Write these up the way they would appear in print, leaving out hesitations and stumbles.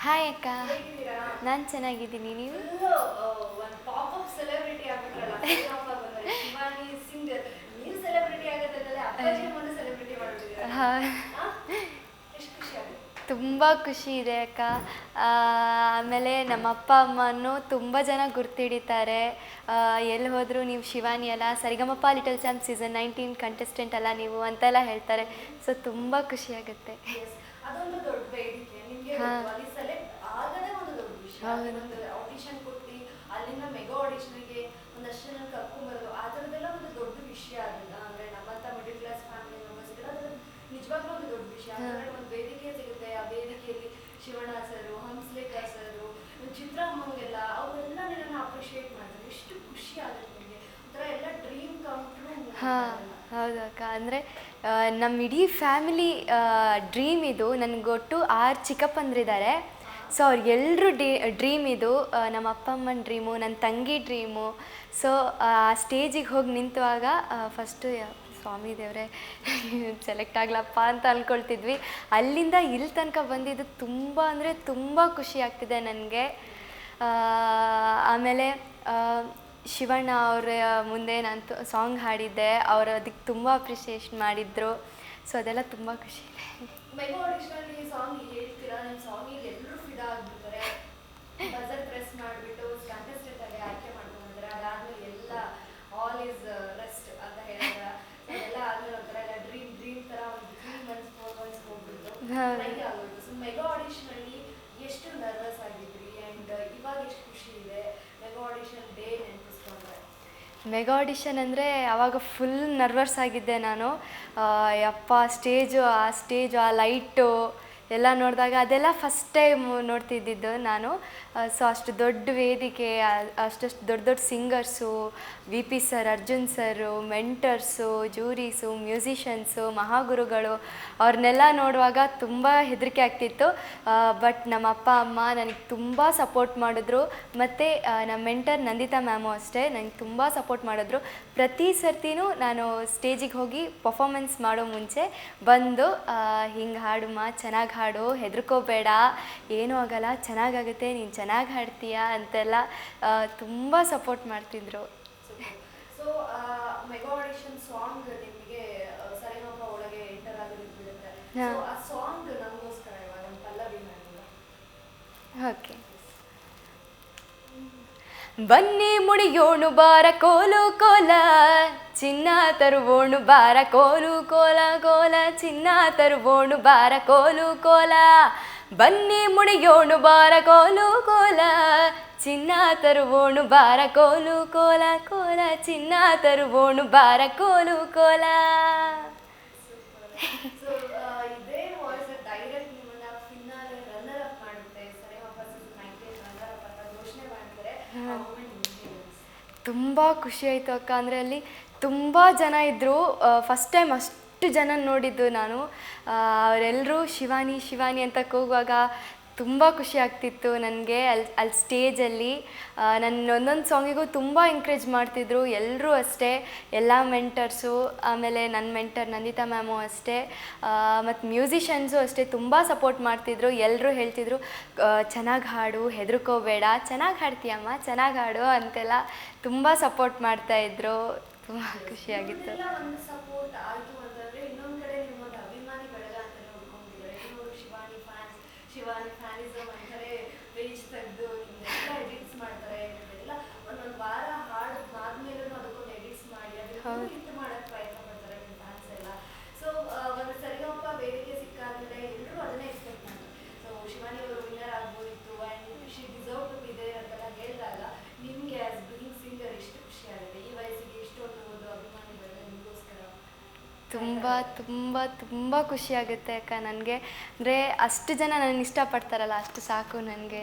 Hi ಅಕ್ಕ. ಹೇಗಿದ್ದೀರಾ? ನಾನು ಚೆನ್ನಾಗಿದ್ದೀನಿ, ನೀವು? ಒಂದು ಪಾಪ್ ಸೆಲೆಬ್ರಿಟಿ ಆಗ್ಬಿಟ್ರಲ್ಲ, ಶ್ರೀರಾಮ ಬಂದರೆ ಶಿವಾನಿ ಸಿಂಗರ್. ನೀವು ಸೆಲೆಬ್ರಿಟಿ ಆಗೋದ್ರಲ್ಲೇ ಅಪ್ಪಾಜಿ ಅಮ್ಮನ ಸೆಲೆಬ್ರಿಟಿ ಮಾಡ್ಬಿಟ್ಟಿದ್ದೀರಾ. ಹಾಂ, ಎಷ್ಟು ಖುಷಿ ಆಗುತ್ತೆ. ತುಂಬ ಖುಷಿ ಇದೆ ಅಕ್ಕ. ಆಮೇಲೆ ನಮ್ಮ ಅಪ್ಪ ಅಮ್ಮನೂ ತುಂಬ ಜನ ಗುರ್ತಿಡಿತಾರೆ. ಎಲ್ಲಿ ಹೋದರೂ ನೀವು ಶಿವಾನಿ ಅಲ್ಲ, ಸರಿಗಮಪ ಲಿಟಲ್ ಚಾಂಪ್ ಸೀಸನ್ 19 ಕಂಟೆಸ್ಟೆಂಟ್ ಅಲ್ಲ ನೀವು ಅಂತೆಲ್ಲ ಹೇಳ್ತಾರೆ. ಸೊ ತುಂಬ ಖುಷಿಯಾಗುತ್ತೆ. ಅದೊಂದು ದೊಡ್ಡ ವೇದಿಕೆ ನಿಮಗೆ. ಅಲ್ಲಿ ಸೆಲೆಕ್ಟ್ ಆಗದೇ ಒಂದು ದೊಡ್ಡ ವಿಷಯ. ಒಂದು ಆಡಿಷನ್ ಕೊಟ್ಟು ಅಲ್ಲಿಂದ ಮೆಗಾ ಆಡಿಷನ್ಗೆ ಒಂದಷ್ಟು ಜನ ಕರ್ಕೊಂಡ್ಬರೋದು, ಆ ಥರದ್ದೆಲ್ಲ ಒಂದು ದೊಡ್ಡ ವಿಷಯ ಅದಲ್ಲ. ಅಂದರೆ ನಮ್ಮಂಥ ಮಿಡಲ್ ಕ್ಲಾಸ್ ಫ್ಯಾಮಿಲಿ ಮೆಂಬರ್ಸ್ಗೆಲ್ಲ ಅದು ನಿಜವಾಗ್ಲೂ ಒಂದು ದೊಡ್ಡ ವಿಷಯ. ಅಂದರೆ ಒಂದು ವೇದಿಕೆ ಸಿಗುತ್ತೆ, ಆ ವೇದಿಕೆಯಲ್ಲಿ ಶಿವಣ್ಣ ಸರು, ಹಂಸಲೇಖ ಸರು, ಚಿತ್ರ ಅಮ್ಮಂಗೆಲ್ಲ ಅವರೆಲ್ಲ ನಿನ್ನನ್ನು ಅಪ್ರಿಷಿಯೇಟ್ ಮಾಡ್ತಾರೆ. ಎಷ್ಟು ಖುಷಿ ಆಗುತ್ತೆ ನಿಮಗೆ. ಒಂಥರ ಎಲ್ಲ ಡ್ರೀಮ್ ಕಮ್ ಟ್ರೂ. ಹಾಂ, ಹೌದು ಅಕ್ಕ. ಅಂದರೆ ನಮ್ಮ ಇಡೀ ಫ್ಯಾಮಿಲಿ ಡ್ರೀಮ್ ಇದು. ನನಗೊಟ್ಟು 6 ಚಿಕ್ಕಪ್ಪಂದ್ರಿದ್ದಾರೆ. ಸೊ ಅವ್ರಿಗೆಲ್ಲರೂ ಡ್ರೀಮ್ ಇದು. ನಮ್ಮ ಅಪ್ಪ ಅಮ್ಮನ ಡ್ರೀಮು, ನನ್ನ ತಂಗಿ ಡ್ರೀಮು. ಸೊ ಆ ಸ್ಟೇಜಿಗೆ ಹೋಗಿ ನಿಂತುವಾಗ ಫಸ್ಟು ಸ್ವಾಮಿ ದೇವರೇ ಸೆಲೆಕ್ಟ್ ಆಗ್ಲಪ್ಪ ಅಂತ ಅಂದ್ಕೊಳ್ತಿದ್ವಿ. ಅಲ್ಲಿಂದ ಇಲ್ಲಿ ತನಕ ಬಂದಿದ್ದು ತುಂಬ ಅಂದರೆ ತುಂಬ ಖುಷಿ ಆಗ್ತಿದೆ ನನಗೆ. ಆಮೇಲೆ ಶಿವಣ್ಣ ಅವರ ಮುಂದೆ ನಾನು ಸಾಂಗ್ ಹಾಡಿದ್ದೆ. ಅವರು ಅದಕ್ಕೆ ತುಂಬ ಅಪ್ರಿಷಿಯೇಷನ್ ಮಾಡಿದರು. ಸೊ ಅದೆಲ್ಲ ತುಂಬ ಖುಷಿ ಇದೆ. ಮೆಗಾ ಆಡಿಷನಲ್ಲಿ ಸಾಂಗ್ ಹೇಳ್ತೀರಾ, ನನ್ನ ಸಾಂಗಿಗೆ ಎಲ್ಲರೂ ಫಿದಾ ಆಗ್ಬಿಡ್ತಾರೆ. ಬಜರ್ ಪ್ರೆಸ್ ಮಾಡಿಬಿಟ್ಟು ಕಂಟೆಸ್ಟೆಂಟ್ ಆಗಿ ಆಯ್ಕೆ ಮಾಡ್ಕೊಂಡಿದ್ದಾರೆ. ಅದಾದ್ಮೇಲೆ ಎಲ್ಲ ಆಲ್ ಈಸ್ ರೆಸ್ಟ್ ಅಂತ ಹೇಳಿದ್ರೆ ಅದೆಲ್ಲ ಆದ್ಮೇಲೆ ಒಂಥರ ಎಲ್ಲ ಡ್ರೀಮ್ ಥರ ಒಂದು 3 months 4 months ಹೋಗ್ಬಿಟ್ಟು ಟ್ರೈ ಆಗೋಯ್ತು. ಸೊ ಮೆಗಾ ಆಡಿಷನಲ್ಲಿ ಎಷ್ಟು ನರ್ವಸ್ ಆಗಿದ್ರಿ ಆ್ಯಂಡ್ ಇವಾಗ ಎಷ್ಟು ಖುಷಿ ಇದೆ ಮೆಗಾ ಆಡಿಷನ್ ಡೇ ನೆನಪಿಸ್ಕೊಂಡ್ರೆ? ಮೆಗಾ ಆಡಿಷನ್ ಅಂದರೆ ಆವಾಗ ಫುಲ್ ನರ್ವಸ್ ಆಗಿದ್ದೆ ನಾನು. ಯಪ್ಪ ಸ್ಟೇಜು ಆ ಲೈಟು ಎಲ್ಲ ನೋಡಿದಾಗ ಅದೆಲ್ಲ ಫಸ್ಟ್ ಟೈಮ್ ನೋಡ್ತಿದ್ದಿದ್ದು ನಾನು. ಸೊ ಅಷ್ಟು ದೊಡ್ಡ ವೇದಿಕೆ, ಅಷ್ಟಷ್ಟು ದೊಡ್ಡ ದೊಡ್ಡ ಸಿಂಗರ್ಸು, VP ಸರ್, ಅರ್ಜುನ್ ಸರು, ಮೆಂಟರ್ಸು, ಜೂರೀಸು, ಮ್ಯೂಸಿಷನ್ಸು, ಮಹಾಗುರುಗಳು ಅವ್ರನ್ನೆಲ್ಲ ನೋಡುವಾಗ ತುಂಬ ಹೆದರಿಕೆ ಆಗ್ತಿತ್ತು. ಬಟ್ ನಮ್ಮ ಅಪ್ಪ ಅಮ್ಮ ನನಗೆ ತುಂಬ ಸಪೋರ್ಟ್ ಮಾಡಿದ್ರು. ಮತ್ತು ನಮ್ಮ ಮೆಂಟರ್ ನಂದಿತಾ ಮ್ಯಾಮು ಅಷ್ಟೇ ನನಗೆ ತುಂಬ ಸಪೋರ್ಟ್ ಮಾಡಿದ್ರು. ಪ್ರತಿ ಸರ್ತಿನೂ ನಾನು ಸ್ಟೇಜಿಗೆ ಹೋಗಿ ಪರ್ಫಾಮೆನ್ಸ್ ಮಾಡೋ ಮುಂಚೆ ಬಂದು ಹಿಂಗೆ ಹಾಡುಮ್ಮ, ಚೆನ್ನಾಗಿ ಹಾಡು, ಹೆದರ್ಕೋಬೇಡ, ಏನೂ ಆಗಲ್ಲ, ಚೆನ್ನಾಗಾಗುತ್ತೆ, ನೀನು ಚೆನ್ನಾಗಿ ಹಾಡ್ತೀಯ ಅಂತೆಲ್ಲ ತುಂಬ ಸಪೋರ್ಟ್ ಮಾಡ್ತಿದ್ರು. ಸೊ ಮೆಗಾ ಆಡಿಷನ್ ಸಾಂಗ್ ನಿಮಗೆ ಸರಿಗಮಪ ಒಳಗೆ ಎಂಟರ್ ಆಗೋದಕ್ಕೆ ಬಿಡುತ್ತೆ. ಸೊ ಆ ಸಾಂಗ್ ನಮಗೋಸ್ಕರ ಇವಾಗ ಒಂದು ಪಲ್ಲವಿ ಮಾಡಿಲ್ಲ. ಓಕೆ. ಬನ್ನಿ ಮುಡಿಯೋಣು ಬಾರ ಕೋಲು ಕೋಲ, ಚಿನ್ನ ತರುವೋಣು ಬಾರ ಕೋಲು ಕೋಲ ಕೋಲ, ಚಿನ್ನ ತರುವೋಣು ಬಾರ ಕೋಲು ಕೋಲ. ಬನ್ನಿ ಮುಡಿಯೋಣು ಬಾರ ಕೋಲು ಕೋಲ, ಚಿನ್ನ ತರುವೋಣು ಬಾರ ಕೋಲು ಕೋಲ ಕೋಲ, ಚಿನ್ನ ತರುವೋಣು ಬಾರ ಕೋಲು ಕೋಲ. ಸೊ ಇದೇ ವಾಯ್ಸ್ ಡೈರೆಕ್ಟ್ ನಿಮ್ಮನ್ನ ಫಿನಾಲೆ ರನ್ನರ್ ಅಪ್ ಮಾಡುತ್ತೆ. ಸರಿಗಮಪ ಸೀಸನ್ 19 ರನ್ನರ್ ಅಪ್ ಅಂತ ಘೋಷಣೆ ಮಾಡ್ತಾರೆ. ಆ ಮೂಮೆಂಟ್ ನಿಮಗೆ ತುಂಬ ಖುಷಿ ಆಯಿತು ಅಕ್ಕ. ಅಂದರೆ ಅಲ್ಲಿ ತುಂಬ ಜನ ಇದ್ದರು. ಫಸ್ಟ್ ಟೈಮ್ ಅಷ್ಟು ಜನ ನೋಡಿದ್ದು ನಾನು. ಅವರೆಲ್ಲರೂ ಶಿವಾನಿ ಶಿವಾನಿ ಅಂತ ಕೂಗುವಾಗ ತುಂಬ ಖುಷಿ ಆಗ್ತಿತ್ತು ನನಗೆ. ಅಲ್ಲಿ ಸ್ಟೇಜಲ್ಲಿ ನನ್ನ ಒಂದೊಂದು ಸಾಂಗಿಗೂ ತುಂಬ ಎಂಕರೇಜ್ ಮಾಡ್ತಿದ್ರು ಎಲ್ಲರೂ ಅಷ್ಟೇ. ಎಲ್ಲ ಮೆಂಟರ್ಸು, ಆಮೇಲೆ ನನ್ನ ಮೆಂಟರ್ ನಂದಿತಾ ಮ್ಯಾಮು ಅಷ್ಟೇ, ಮತ್ತು ಮ್ಯೂಸಿಷನ್ಸು ಅಷ್ಟೇ ತುಂಬ ಸಪೋರ್ಟ್ ಮಾಡ್ತಿದ್ರು. ಎಲ್ಲರೂ ಹೇಳ್ತಿದ್ರು ಚೆನ್ನಾಗಿ ಹಾಡು, ಹೆದರ್ಕೋಬೇಡ, ಚೆನ್ನಾಗಿ ಹಾಡ್ತೀಯಮ್ಮ, ಚೆನ್ನಾಗಿ ಹಾಡು ಅಂತೆಲ್ಲ ತುಂಬ ಸಪೋರ್ಟ್ ಮಾಡ್ತಾಯಿದ್ರು. ತುಂಬ ಖುಷಿಯಾಗಿತ್ತು. ಒಂದು ಸಪೋರ್ಟ್ ಆಯಿತು ಅಂತಂದರೆ ಇನ್ನೊಂದು ಕಡೆ ನಿಮ್ಮೊಂದು ಅಭಿಮಾನಿ ಬಳಗ ಅಂತಲೇ ಹುಡ್ಕೊಂಡಿದ್ದಾರೆ. ಇನ್ನೊಂದು ಶಿವಾನಿ ಫ್ಯಾನಿಸಮ್ ಅಂತಾರೆ. ಪೇಜ್ ತೆಗೆದು ನಿಮ್ದೆಲ್ಲ ಎಡಿಟ್ಸ್ ಮಾಡ್ತಾರೆ. ನಿಮ್ದೆಲ್ಲ ಒಂದೊಂದು ವಾರ ಹಾಡು ಆದ್ಮೇಲೂ ಅದಕ್ಕೊಂದು ಎಡಿಟ್ಸ್ ಮಾಡಿ ಅದನ್ನು ಹಿಟ್ ಮಾಡೋಕ್ಕೆ ಪ್ರಯತ್ನ ಪಡ್ತಾರೆ ನಿಮ್ಮ ಫ್ಯಾನ್ಸ್ ಎಲ್ಲ. ಸೊ ಒಂದು ಸರಿಗಮಪ ವೇದಿಕೆ ಸಿಕ್ಕಾದ್ಮೇಲೆ ಎಲ್ಲರೂ ಅದನ್ನೇ ಎಕ್ಸ್ಪೆಕ್ಟ್ ಮಾಡ್ತಾರೆ. ಸೊ ಶಿವಾನಿ ಅವರು ವಿನ್ನರ್ ಆಗ್ಬೋದಿತ್ತು and she deserve to be there ಅಂತೆಲ್ಲ ಹೇಳಿದಾಗ ನಿಮಗೆ ಆ್ಯಸ್ ಬೀಯಿಂಗ್ ಸಿಂಗರ್ ಎಷ್ಟು ಖುಷಿ ಆಗುತ್ತೆ? ಈ ವಯಸ್ಸಿಗೆ ಇಷ್ಟೊಂದು ಒಂದು ಅಭಿಮಾನಿ ಬಳಗ ನಿಮಗೋಸ್ಕರ. ತುಂಬ ತುಂಬ ತುಂಬ ಖುಷಿಯಾಗುತ್ತೆ ಅಕ್ಕ ನನಗೆ. ಅಂದರೆ ಅಷ್ಟು ಜನ ನನ್ನ ಇಷ್ಟಪಡ್ತಾರಲ್ಲ, ಅಷ್ಟು ಸಾಕು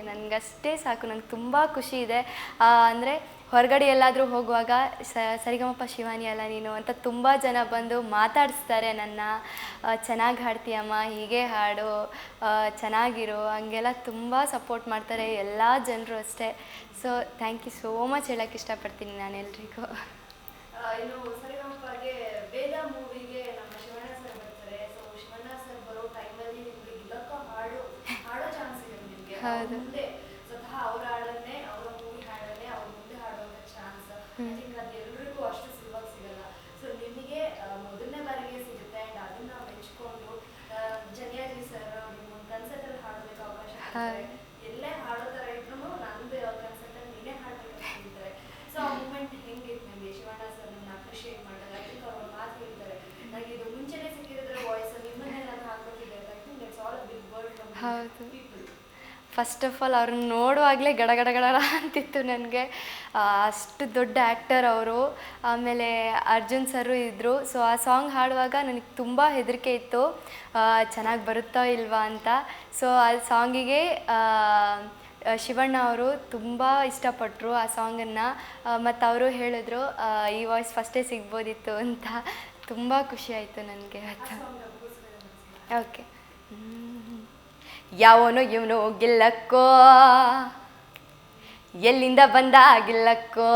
ನನಗಷ್ಟೇ ಸಾಕು. ನನಗೆ ತುಂಬ ಖುಷಿ ಇದೆ. ಅಂದರೆ ಹೊರಗಡೆ ಎಲ್ಲಾದರೂ ಹೋಗುವಾಗ ಸರಿಗಮಪ ಶಿವಾನಿ ಅಲ್ಲ ನೀನು ಅಂತ ತುಂಬ ಜನ ಬಂದು ಮಾತಾಡಿಸ್ತಾರೆ ನನ್ನ. ಚೆನ್ನಾಗಿ ಹಾಡ್ತೀಯಮ್ಮ, ಹೀಗೆ ಹಾಡು, ಚೆನ್ನಾಗಿರು, ಹಂಗೆಲ್ಲ ತುಂಬ ಸಪೋರ್ಟ್ ಮಾಡ್ತಾರೆ ಎಲ್ಲ ಜನರು ಅಷ್ಟೇ. So thank you so much ಹೇಳೋಕ್ಕೆ ಇಷ್ಟಪಡ್ತೀನಿ ನಾನು ಎಲ್ರಿಗೂ. ಇನ್ನು ಸರಿಗಮಪಗೆ ವೇದ ಮೂವಿಗೆ ನಮ್ಮ ಶಿವಣ್ಣ ಸರ್ ಬರ್ತಾರೆ. ಸೊ ಶಿವಣ್ಣ ಸರ್ ಬರೋ ಟೈಮಲ್ಲಿ ನಿಮಗೆ ಗಿಲಕ್ಕ ಹಾಡೋ ಚಾನ್ಸ್ ಇದೆ ನಿಮಗೆ. ಹೌದು. ಮುಂದೆ ಸ್ವತಃ ಅವ್ರ ಹಾಡನ್ನೇ ಅವರ ಮೂವಿ ಹಾಡನ್ನೇ ಅವ್ರ ಮುಂದೆ ಹಾಡುವಂಥ ಚಾನ್ಸ್ ಐ ಥಿಂಕ್ ಅದು ಎಲ್ರಿಗೂ ಅಷ್ಟು ಸುಲಭ ಸಿಗಲ್ಲ. ಸೊ ನಿಮಗೆ ಮೊದಲನೇ ಬಾರಿಗೆ ಸಿಗುತ್ತೆ ಆ್ಯಂಡ್ ಅದನ್ನ ಮೆಚ್ಕೊಂಡು ಜನಿಯಾಜಿ ಸರ್ ನಿಮ್ಮೊಂದು ಕನ್ಸರ್ಟಲ್ಲಿ ಹಾಡೋದಕ್ಕೆ ಅವಕಾಶ ಕೊಡ್ತಾರೆ. ಎಲ್ಲೇ ಹಾಡೋ ಥರ ಇದ್ರೂ ನಂದು ಕನ್ಸರ್ಟಲ್ಲಿ ನೀನೇ ಹಾಡಬೇಕಂತ ಹೇಳ್ತಾರೆ. ಸೊ ಆ ಮೂಮೆಂಟ್ ಹೆಂಗಿತ್ತು ನಿಮಗೆ? ಶಿವಣ್ಣ ಸರ್ ನಿಮ್ಮನ್ನ ಅಪ್ರಿಷಿಯೇಟ್ ಮಾಡಿದಾಗ ಐ ಥಿಂಕ್ ಅವ್ರು ಮಾತು ಹೇಳ್ತಾರೆ, ನನಗೆ ಇದು ಮುಂಚೆನೇ ಸಿಕ್ಕಿದ್ರೆ ವಾಯ್ಸ್ ನಿಮ್ಮನ್ನೇ ನಾನು ಹಾಕೋತಿದ್ದೆ. I think it's all a big word from ಹೌದು. ಪೀಪಲ್. ಫಸ್ಟ್ ಆಫ್ ಆಲ್ ಅವ್ರನ್ನ ನೋಡುವಾಗಲೇ ಗಡ ಗಡ ಗಡ ಅಂತಿತ್ತು ನನಗೆ. ಅಷ್ಟು ದೊಡ್ಡ ಆ್ಯಕ್ಟರ್ ಅವರು. ಆಮೇಲೆ ಅರ್ಜುನ್ ಸರು ಇದ್ದರು. ಸೊ ಆ ಸಾಂಗ್ ಹಾಡುವಾಗ ನನಗೆ ತುಂಬ ಹೆದರಿಕೆ ಇತ್ತು, ಚೆನ್ನಾಗಿ ಬರುತ್ತೋ ಇಲ್ವಾ ಅಂತ. ಸೊ ಆ ಸಾಂಗಿಗೆ ಶಿವಣ್ಣ ಅವರು ತುಂಬ ಇಷ್ಟಪಟ್ಟರು ಆ ಸಾಂಗನ್ನು. ಮತ್ತು ಅವರು ಹೇಳಿದ್ರು ಈ ವಾಯ್ಸ್ ಫಸ್ಟೇ ಸಿಗ್ಬೋದಿತ್ತು ಅಂತ. ತುಂಬ ಖುಷಿ ಆಯಿತು ನನಗೆ ಆಯಿತಾ. ಓಕೆ. ಯಾವನೋ ಇವನು ಗಿಲ್ಲಕ್ಕೋ, ಎಲ್ಲಿಂದ ಬಂದ ಗಿಲ್ಲಕ್ಕೋ,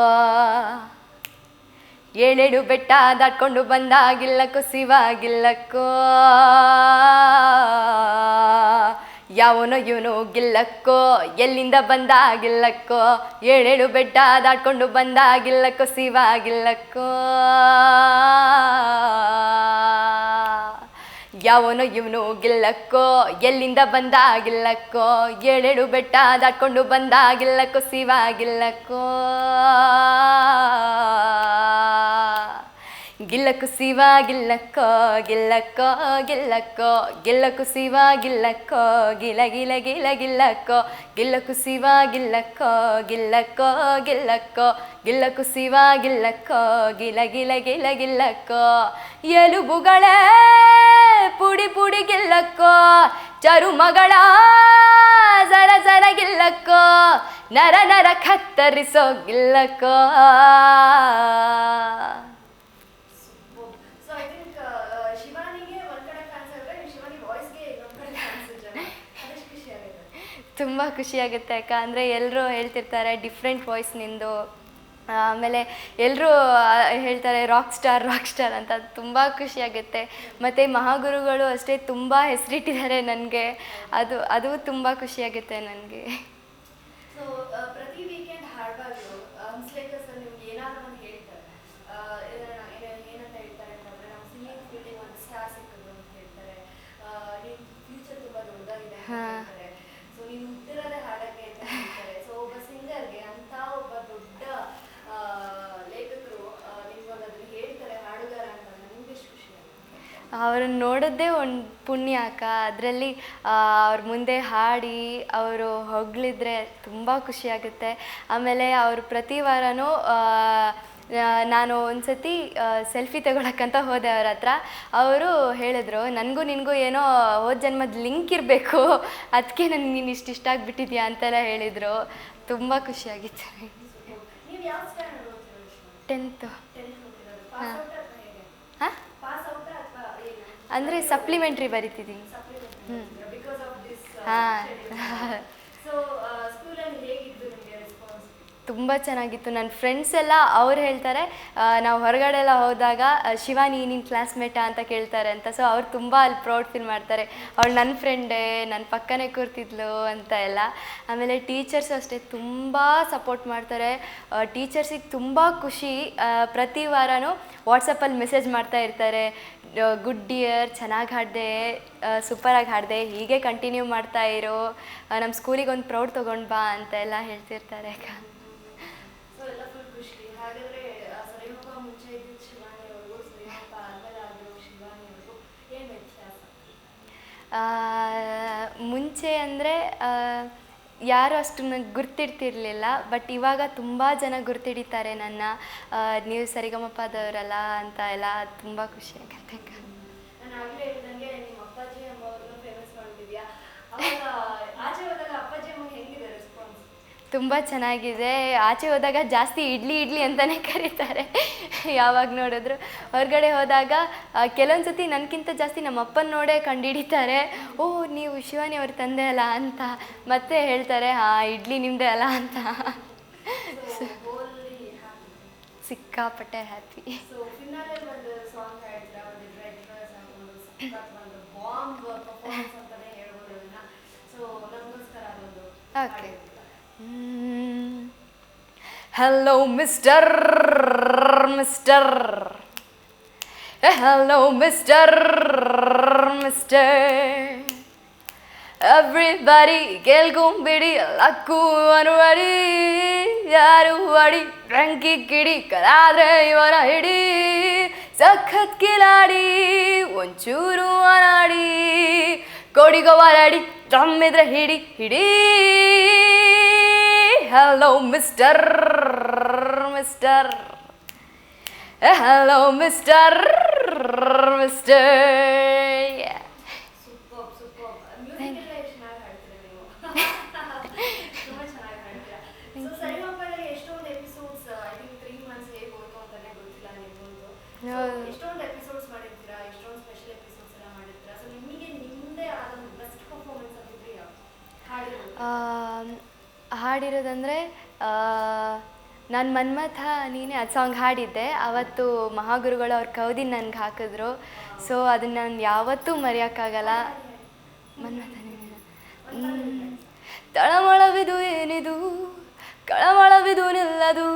ಏಳೇಳು ಬೆಟ್ಟ ದಾಟ್ಕೊಂಡು ಬಂದ ಗಿಲ್ಲಕ್ಕೋ, ಶಿವ ಗಿಲ್ಲಕ್ಕೋ. ಯಾವನೋ ಇವನು ಗಿಲ್ಲಕ್ಕೋ, ಎಲ್ಲಿಂದ ಬಂದ ಗಿಲ್ಲಕ್ಕೋ, ಏಳೇಳು ಬೆಟ್ಟ ದಾಟ್ಕೊಂಡು ಬಂದ ಗಿಲ್ಲಕ್ಕೋ, ಶಿವ ಗಿಲ್ಲಕ್ಕೋ. ಯಾವನೋ ಇವನು ಗಿಲ್ಲಕ್ಕೋ, ಎಲ್ಲಿಂದ ಬಂದ ಗಿಲ್ಲಕ್ಕೋ, ಏಳೇಳು ಬೆಟ್ಟ ದಾಟ್ಕೊಂಡು ಬಂದ ಗಿಲ್ಲಕ್ಕೋ, ಶಿವ ಗಿಲ್ಲಕ್ಕೋ. ಗಿಲ್ಲಕ್ಕು ಶಿವ ಗಿಲ್ಲಕ್ಕೋ, ಗಿಲ್ಲಕ್ಕೋ ಗಿಲ್ಲಕ್ಕೋ, ಗಿಲ್ಲಕ್ಕು ಶಿವ ಗಿಲ್ಲಕ್ಕೋ, ಗಿಲ ಗಿಲ ಗಿಲ ಗಿಲ್ಲಕ್ಕೋ, ಗಿಲ್ಲಕ್ಕು ಶಿವ ಗಿಲ್ಲಕ್ಕೋ, ಗಿಲ್ಲಕ್ಕೋ ಗಿಲ್ಲಕ್ಕೋ, ಗಿಲ್ಲಕ್ಕು ಶಿವ ಗಿಲ್ಲಕ್ಕೋ, ಗಿಲ ಗಿಲ ಗಿಲ ಗಿಲ್ಲಕ್ಕೋ. ಎಲುಬುಗಳೇ ಪುಡಿ ಪುಡಿ ಗಿಲ್ಲಕ್ಕೋ, ಚರುಮಗಳ ಜರ ಜರ ಗಿಲ್ಲಕ್ಕೋ, ನರ ನರ ಕತ್ತರಿಸೋ ಗಿಲ್ಲಕ್ಕೋ. ತುಂಬ ಖುಷಿಯಾಗುತ್ತೆ ಅಕ್ಕ. ಅಂದರೆ ಎಲ್ಲರೂ ಹೇಳ್ತಿರ್ತಾರೆ ಡಿಫ್ರೆಂಟ್ ವಾಯ್ಸ್ ನಿಂದು. ಆಮೇಲೆ ಎಲ್ಲರೂ ಹೇಳ್ತಾರೆ ರಾಕ್ ಸ್ಟಾರ್ ಅಂತ. ತುಂಬ ಖುಷಿಯಾಗುತ್ತೆ. ಮತ್ತು ಮಹಾಗುರುಗಳು ಅಷ್ಟೇ ತುಂಬ ಹೆಸರಿಟ್ಟಿದ್ದಾರೆ ನನಗೆ. ಅದು ತುಂಬ ಖುಷಿಯಾಗುತ್ತೆ ನನಗೆ. ಸೊ ಪ್ರತಿ ವೀಕೆಂಡ್ ಹಾಡುವಾಗಲೂ ಹಂಸ್ಲೇಖರ್ ಸರ್ ನಿಮ್ಗೆ ಏನಾದರೂ ಒಂದು ಹೇಳ್ತಾರೆ. ಏನಂತ ಹೇಳ್ತಾರೆ ಅಂತಂದರೆ ನಮ್ಮ ಸಿಂಗಿಂಗ್ ಫೀಲ್ಡಿಗೆ ಒಂದು ಸ್ಟಾರ್ ಸಿಕ್ಕಿದ್ರು ಅಂತ ಹೇಳ್ತಾರೆ. ನಿಮ್ಮ ಫ್ಯೂಚರ್ ತುಂಬ ದೊಡ್ಡದಾಗಿದೆ ಅಂತ ಹೇಳ್ತಾರೆ. ಸೊ ನೀವು ಹುಟ್ಟಿರೋದೇ ಹಾಡಕ್ಕೆ ಅಂತ ಹೇಳ್ತಾರೆ. ಸೊ ಒಬ್ಬ ಸಿಂಗರ್ಗೆ ಅಂತ ಒಬ್ಬ ದೊಡ್ಡ ಲೇಖಕರು ನಿಮ್ಗೆ ಅದನ್ನು ಹೇಳ್ತಾರೆ ಹಾಡುಗಾರ ಅಂತ, ನಿಮ್ಗೆ ಎಷ್ಟು ಖುಷಿ ಆಗುತ್ತೆ? ಅವ್ರನ್ನ ನೋಡೋದೇ ಒಂದು ಪುಣ್ಯ ಅಕ್ಕ. ಅದರಲ್ಲಿ ಅವ್ರ ಮುಂದೆ ಹಾಡಿ ಅವರು ಹೊಗಳಿದ್ರೆ ತುಂಬ ಖುಷಿಯಾಗುತ್ತೆ. ಆಮೇಲೆ ಅವರು ಪ್ರತಿ ವಾರನೂ ನಾನು ಒಂದು ಸತಿ ಸೆಲ್ಫಿ ತಗೊಳಕ್ಕಂತ ಹೋದೆ ಅವ್ರ ಹತ್ರ. ಅವರು ಹೇಳಿದ್ರು, ನನಗೂ ನಿನಗೂ ಏನೋ ಹೋದ ಜನ್ಮದ ಲಿಂಕ್ ಇರಬೇಕು, ಅದಕ್ಕೆ ನನಗೆ ನೀನು ಇಷ್ಟ ಆಗಿಬಿಟ್ಟಿದ್ಯಾ ಅಂತೆಲ್ಲ ಹೇಳಿದರು. ತುಂಬ ಖುಷಿಯಾಗಿತ್ತು. ನೀವು ಯಾವ ಸ್ಟ್ಯಾಂಡರ್ಡ್ ಓದ್ತಿರೋದು? 10th. ಹಾಂ. ಹಾಂ, ಅಂದರೆ ಸಪ್ಲಿಮೆಂಟ್ರಿ ಬರಿತಿದ್ದೀನಿ. Because of this. ಹಾಂ. ಸೊ ಸ್ಕೂಲಲ್ಲಿ ಹೇಗಿತ್ತು ನಿಮಗೆ ರೆಸ್ಪಾನ್ಸ್? ತುಂಬ ಚೆನ್ನಾಗಿತ್ತು. ನನ್ನ ಫ್ರೆಂಡ್ಸ್ ಎಲ್ಲ ಅವ್ರು ಹೇಳ್ತಾರೆ, ನಾವು ಹೊರಗಡೆ ಎಲ್ಲ ಹೋದಾಗ ಶಿವಾನಿ ನಿನ್ನ ಕ್ಲಾಸ್ಮೇಟಾ ಅಂತ ಕೇಳ್ತಾರೆ ಅಂತ. ಸೊ ಅವ್ರು ತುಂಬ ಅಲ್ಲಿ ಪ್ರೌಡ್ ಫೀಲ್ ಮಾಡ್ತಾರೆ, ಅವಳು ನನ್ನ ಫ್ರೆಂಡೇ, ನನ್ನ ಪಕ್ಕನೇ ಕೂರ್ತಿದ್ಲು ಅಂತ ಎಲ್ಲ. ಆಮೇಲೆ ಟೀಚರ್ಸ್ ಅಷ್ಟೇ ತುಂಬ ಸಪೋರ್ಟ್ ಮಾಡ್ತಾರೆ. ಟೀಚರ್ಸಿಗೆ ತುಂಬ ಖುಷಿ. ಪ್ರತಿ ವಾರನೂ ವಾಟ್ಸಪ್ಪಲ್ಲಿ ಮೆಸೇಜ್ ಮಾಡ್ತಾ ಇರ್ತಾರೆ, ಗುಡ್ ಡಿಯರ್, ಚೆನ್ನಾಗಿ ಹಾಡಿದೆ, ಸೂಪರಾಗಿ ಹಾಡಿದೆ, ಹೀಗೆ ಕಂಟಿನ್ಯೂ ಮಾಡ್ತಾ ಇರೋ, ನಮ್ಮ ಸ್ಕೂಲಿಗೆ ಒಂದು ಪ್ರೌಡ್ ತೊಗೊಂಡು ಬಾ ಅಂತ ಎಲ್ಲ ಹೇಳ್ತಿರ್ತಾರೆ ಅಕ್ಕ. ಸೊ ಎಲ್ಲ ಫುಲ್ ಖುಷಿ. ಹಾಗಾದರೆ ಸರಿಗಮಪ ಮುಂಚೆ ಇದ್ದಿದ್ದು ಶಿವಾನಿ ಅವ್ರಿಗೂ ಸರಿಗಮಪ ಆದ್ಮೇಲೆ ಆಗಿರೋ ಶಿವಾನಿ ಅವ್ರಿಗೂ ಏನು ವ್ಯತ್ಯಾಸ? ಮುಂಚೆ ಅಂದರೆ ಯಾರು ಅಷ್ಟು ನನಗೆ ಗುರ್ತಿಡ್ತಿರ್ಲಿಲ್ಲ. ಬಟ್ ಇವಾಗ ತುಂಬ ಜನ ಗುರ್ತಿಡಿತಾರೆ ನನ್ನ, ನೀವು ಸರಿಗಮಪದವರಲ್ಲ ಅಂತ ಎಲ್ಲ. ತುಂಬ ಖುಷಿ ಆಗುತ್ತೆ ಅಕ್ಕ. ನಾನು ಆಗಲೇ ಹೇಳ್ದಂಗೆ ನಿಮ್ಮ ಅಪ್ಪಾಜಿ ಅಮ್ಮ ಅವ್ರನ್ನ ಫೇಮಸ್ ಮಾಡ್ತಿದ್ಯಾ, ಅವಾಗ ಆಚೆ ಹೋದಾಗ ಅಪ್ಪಾಜಿ ಅಮ್ಮಗೆ ಹೆಂಗಿದೆ ರೆಸ್ಪಾನ್ಸ್? ತುಂಬ ಚೆನ್ನಾಗಿದೆ. ಆಚೆ ಹೋದಾಗ ಜಾಸ್ತಿ ಇಡ್ಲಿ ಅಂತಲೇ ಕರೀತಾರೆ ಯಾವಾಗ ನೋಡಿದ್ರು. ಹೊರಗಡೆ ಹೋದಾಗ ಕೆಲವೊಂದು ಸತಿ ನನಗಿಂತ ಜಾಸ್ತಿ ನಮ್ಮ ಅಪ್ಪನ ನೋಡೇ ಕಂಡುಹಿಡಿತಾರೆ, ಓ ನೀವು ಶಿವಾನಿ ಅವ್ರ ತಂದೆ ಅಲ್ಲ ಅಂತ. ಮತ್ತೆ ಹೇಳ್ತಾರೆ, ಹಾಂ ಇಡ್ಲಿ ನಿಮ್ಮದೇ ಅಲ್ಲ ಅಂತ. ಸಿಕ್ಕಾಪಟ್ಟೆ ಹ್ಯಾಪಿ. ಸೊ ಫಿನಾಲಲ್ಲಿ ಒಂದು ಸಾಂಗ್ ಹಾಡಿದ್ರ, ಒಂದು ರೆಡ್ ಡ್ರೆಸ್ ಹಾಕೊಂಡು ಒಂದು ಬಾಂಬ್ ಪರ್ಫಾರ್ಮೆನ್ಸ್ ಅಂತಲೇ ಹೇಳ್ಬೋದು ಅದನ್ನು. ಸೊ ನಮಗೋಸ್ಕರ ಅದೊಂದು okay. Hello mister hello mister everybody ಕೇಳ್ಕೊಂಬಿಡಿ ಲಕ್ಕು ಅನುವಡಿ ಯಾರು ಅಡಿ ರಂಕಿ ಕಿಡಿ ಕಲಾದ್ರೆ ಇವರ ಹಿಡಿ ಸಖತ್ ಕಿಲಾಡಿ ಒಂಚೂರು ಅನಾಡಿ ಕೋಡಿಗೋವರಡಿ ಜಮ್ಮಿದ್ರೆ ಹಿಡಿ hello mister hello mister super music ಎಲ್ಲ ಎಷ್ಟು ಚೆನ್ನಾಗಿ ಹಾಡ್ತೀರಾ ನೀವು. ತುಂಬಾ ಚೆನ್ನಾಗಿ ಹಾಡ್ತೀರಾ. ಸೊ ಸರಿಗಮಪದಲ್ಲಿ ಎಷ್ಟೊಂದು ಎಪಿಸೋಡ್ಸ್ ಐ ಥಿಂಕ್ 3 ಮಂತ್ಸ್ ಹೇಗೆ ಹೋಯ್ತು ಅಂತಾನೆ ಗೊತ್ತಿಲ್ಲ ನಿಮ್ಗೊಂದು. ಎಷ್ಟೊಂದು ಎಪಿಸೋಡ್ಸ್ ಮಾಡಿರ್ತೀರಾ, ಎಷ್ಟೊಂದು ಸ್ಪೆಷಲ್ ಎಪಿಸೋಡ್ಸ್ ಎಲ್ಲ ಮಾಡಿರ್ತೀರಾ. ಸೊ ನಿಮಗೆ ನಿಮ್ಮದೇ ಆದ ಬೆಸ್ಟ್ ಪರ್ಫಾರ್ಮೆನ್ಸ್ ಅಂತಿದ್ರೆ ಯಾವುದು ಹಾಡಿರೋದಂದರೆ ನಾನು ಮನ್ಮಥ ನೀನೇ ಅದು ಸಾಂಗ್ ಹಾಡಿದ್ದೆ. ಅವತ್ತು ಮಹಾಗುರುಗಳು ಅವ್ರ ಕವದಿ ನನಗೆ ಹಾಕಿದ್ರು. ಸೊ ಅದನ್ನು ನಾನು ಯಾವತ್ತೂ ಮರೆಯೋಕ್ಕಾಗಲ್ಲ. ಮನ್ಮಥ ನೀನೇ. ತಳಮಳವಿದು ಏನಿದು ಕಳಮಳವಿದು ನಿಲ್ಲದು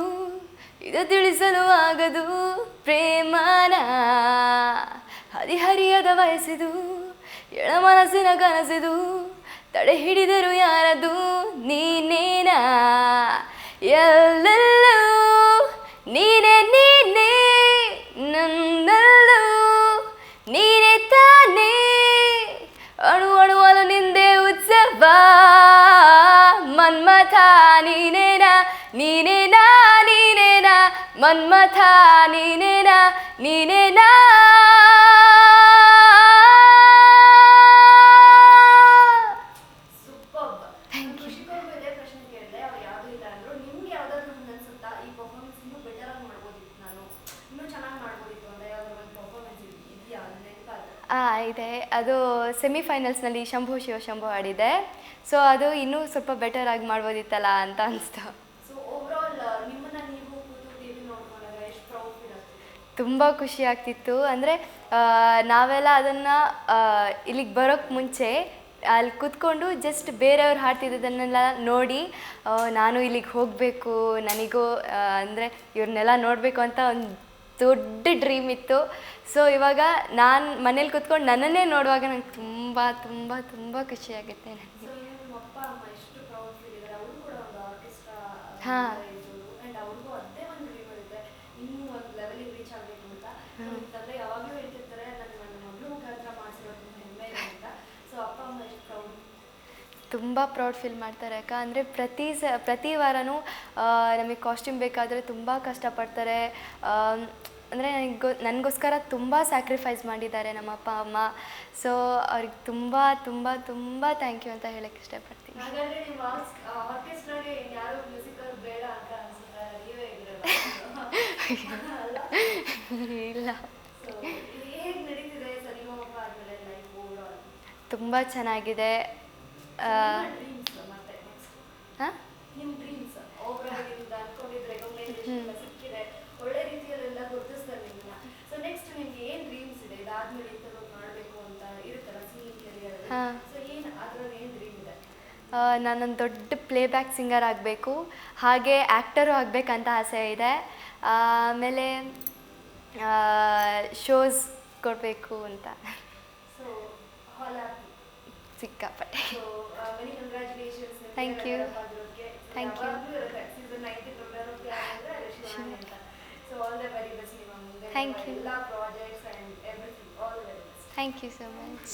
ಇದು ತಿಳಿಸಲು ಆಗದು ಪ್ರೇಮನ ಹರಿಹರಿಯದ ವಯಸ್ಸಿದು ಎಳ ಮನಸ್ಸಿನ ಕನಸಿದು ತಡೆ ಹಿಡಿದರು ಯಾರದು ನೀನೇನಾ ಎಲ್ಲೆಲ್ಲೂ ನೀನೇ ನನ್ನಲ್ಲೂ ನೀನೇ ತಾನೇ ಅಣುವಳು ನಿಂದೆ ಉತ್ಸವ ಮನ್ಮಥ ನೀನೇನಾ ಮನ್ಮಥ ನೀನೇನಾ ಇದೆ. ಅದು ಸೆಮಿಫೈನಲ್ಸ್ನಲ್ಲಿ ಶಂಭು ಶಿವಶಂಭು ಆಡಿದೆ. ಸೊ ಅದು ಇನ್ನೂ ಸ್ವಲ್ಪ ಬೆಟರ್ ಆಗಿ ಮಾಡ್ಬೋದಿತ್ತಲ್ಲ ಅಂತ ಅನಿಸ್ತು. ತುಂಬ ಖುಷಿ ಆಗ್ತಿತ್ತು. ಅಂದರೆ ನಾವೆಲ್ಲ ಅದನ್ನು ಇಲ್ಲಿಗೆ ಬರೋಕ್ಕೆ ಮುಂಚೆ ಅಲ್ಲಿ ಕೂತ್ಕೊಂಡು ಜಸ್ಟ್ ಬೇರೆಯವ್ರು ಹಾಡ್ತಿದ್ದದನ್ನೆಲ್ಲ ನೋಡಿ ನಾನು ಇಲ್ಲಿಗೆ ಹೋಗಬೇಕು, ನನಗೂ ಅಂದರೆ ಇವ್ರನ್ನೆಲ್ಲ ನೋಡಬೇಕು ಅಂತ ಒಂದು ದೊಡ್ಡ ಡ್ರೀಮ್ ಇತ್ತು. ಸೊ ಇವಾಗ ನಾನು ಮನೇಲಿ ಕೂತ್ಕೊಂಡು ನನ್ನನ್ನೇ ನೋಡುವಾಗ ನಂಗೆ ತುಂಬ ತುಂಬ ತುಂಬ ಖುಷಿಯಾಗುತ್ತೆ ನನಗೆ. ಹಾಂ ತುಂಬ ಪ್ರೌಡ್ ಫೀಲ್ ಮಾಡ್ತಾರೆ ಅಕ್ಕ. ಅಂದರೆ ಪ್ರತಿ ವಾರನೂ ನಮಗೆ ಕಾಸ್ಟ್ಯೂಮ್ ಬೇಕಾದರೆ ತುಂಬ ಕಷ್ಟಪಡ್ತಾರೆ. ಅಂದರೆ ನನಗೋಸ್ಕರ ತುಂಬ ಸ್ಯಾಕ್ರಿಫೈಸ್ ಮಾಡಿದ್ದಾರೆ ನಮ್ಮ ಅಪ್ಪ ಅಮ್ಮ. ಸೊ ಅವ್ರಿಗೆ ತುಂಬ ತುಂಬ ತುಂಬ ಥ್ಯಾಂಕ್ ಯು ಅಂತ ಹೇಳಕ್ಕೆ ಇಷ್ಟಪಡ್ತೀನಿ. ಇಲ್ಲ, ತುಂಬ ಚೆನ್ನಾಗಿದೆ. ಹಾಂ ಒಳ್ಳೆ ರೀತಿಯಲ್ಲೆಲ್ಲ ಗುರುತಿಸ್ತಾರೆ ನಿಮ್ಮನ್ನ. ಸೊ ನೆಕ್ಸ್ಟ್ ನಿಮ್ಗೆ ಏನು ಡ್ರೀಮ್ಸ್ ಇದೆ? ಇದಾದ್ಮೇಲೆ ಇಂಥದ್ದು ಮಾಡಬೇಕು ಅಂತ ಇರುತ್ತಲ್ಲ ಸಿಂಗಿಂಗ್ ಕೆರಿಯರ್. ಸೊ ಅದ್ರಲ್ಲಿ ಏನು ಡ್ರೀಮ್ ಇದೆ? ನಾನೊಂದು ದೊಡ್ಡ ಪ್ಲೇಬ್ಯಾಕ್ ಸಿಂಗರ್ ಆಗಬೇಕು, ಹಾಗೆ ಆ್ಯಕ್ಟರು ಆಗಬೇಕಂತ ಆಸೆ ಇದೆ. ಆಮೇಲೆ ಶೋಸ್ ಕೊಡಬೇಕು ಅಂತ. ಸೊ ಸಿಕ್ಕಾಪಟ್ಟೆ. Thank you. Thank you. All projects and everything, all the best. Thank you so much.